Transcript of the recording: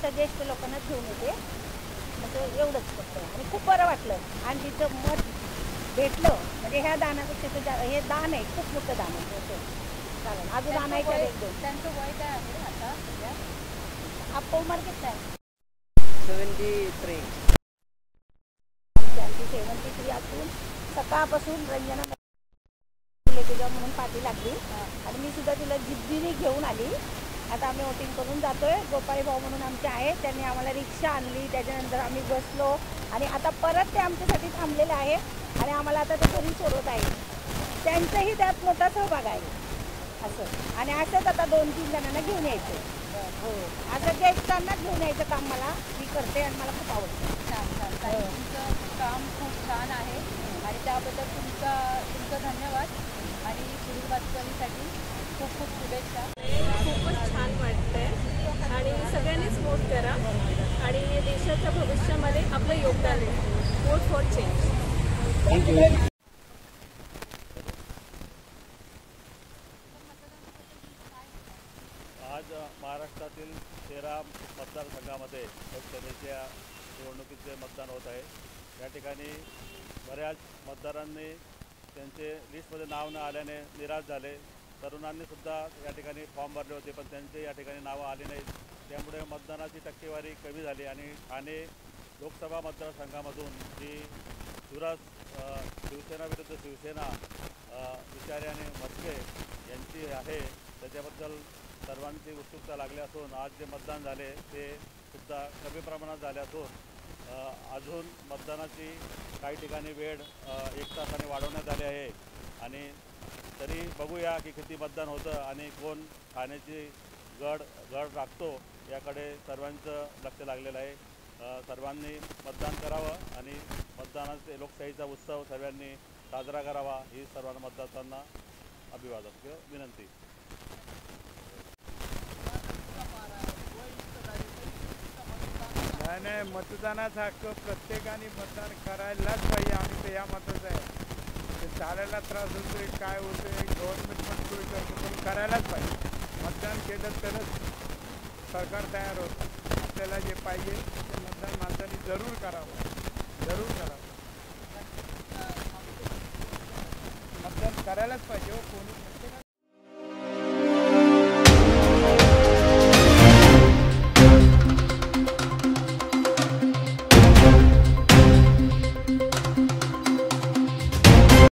थोडंसं ज्येष्ठ लोकांनाच घेऊन येते, म्हणजे एवढंच फक्त. आणि खूप बरं वाटलं. आणि तिचं मत भेटलं म्हणजे ह्या दानापेक्षा हे दान आहे, खूप मोठं दान आहे. चालेल, अजून आणायचं एक दोन. त्यांचं वय काय आहे आता सध्या? आपको उमर कितना है? 73. आमची 73 असून सकाळपासून रंजना तुझ्या म्हणून पाठी लागली आणि मी सुद्धा तिला जिद्दीने घेऊन आली. आता आम्ही वोटिंग करून जातोय. गोपाळी भाऊ म्हणून आमचे आहेत, त्यांनी आम्हाला रिक्षा आणली, त्याच्यानंतर आम्ही बसलो आणि आता परत ते आमच्यासाठी थांबलेले आहेत आणि आम्हाला आता ते घरी सोडत आहे. त्यांचाही त्यात मोठा सहभाग आहे असं. आणि असंच आता 2-3 जणांना घेऊन यायचं. हो, असं ज्येष्ठांनाच घेऊन यायचं काम मला मी करते आणि मला खूप आवडतं. छान छान तुमचं काम खूप छान आहे आणि त्याबद्दल तुमचं धन्यवाद आणि पुढील वाटचालीसाठी खूप खूप शुभेच्छा. खूपच छान वाटतंय आणि सगळ्यांनीच वोट करा आणि देशाच्या भविष्यामध्ये आपलं योगदान द्या. Vote for change. थँक्यू. आज महाराष्ट्रातील 13 मतदारसंघामध्ये लोकसभेच्या निवडणुकीचे मतदान होत आहे. या ठिकाणी बऱ्याच मतदारांनी त्यांचे लिस्टमध्ये नाव न आल्याने निराश झाले. तरुणांनीसुद्धा या ठिकाणी फॉर्म भरले होते, पण त्यांचे या ठिकाणी नावं आली नाहीत. त्यामुळे मतदानाची टक्केवारी कमी झाली आणि ठाणे लोकसभा मतदारसंघामधून जी चुरस शिवसेना विरुद्ध शिवसेना विचारे आणि मस्के यांची आहे, त्याच्याबद्दल सर्वांची उत्सुकता लागली असून आज जे मतदान झाले ते सुद्धा कमी प्रमाणात झाले असून अजून मतदानाची काही ठिकाणी वेळ 1 तासाने वाढवण्यात आली आहे. आणि तरी बघूया की किती मतदान होतं आणि कोण ठाण्याची गड राखतो याकडे सर्वांचं लक्ष लागलेलं आहे. सर्वांनी मतदान करावं आणि मतदानाचे लोकशाहीचा उत्सव सर्वांनी साजरा करावा ही सर्वांना मतदारांना अभिवादन किंवा विनंती. नाही, मतदानाचा हक्क प्रत्येकाने मतदान करायलाच पाहिजे. आम्ही तर या मताचं आहे. ते चालायला त्रास होतोय, काय होतोय, गव्हर्नमेंट पण सोयी करतो, पण करायलाच पाहिजे. मतदान केलं तरच सरकार तयार होतं. आपल्याला जे पाहिजे ते मतदान माणसाने जरूर करावं. मतदान करायलाच पाहिजे. कोणी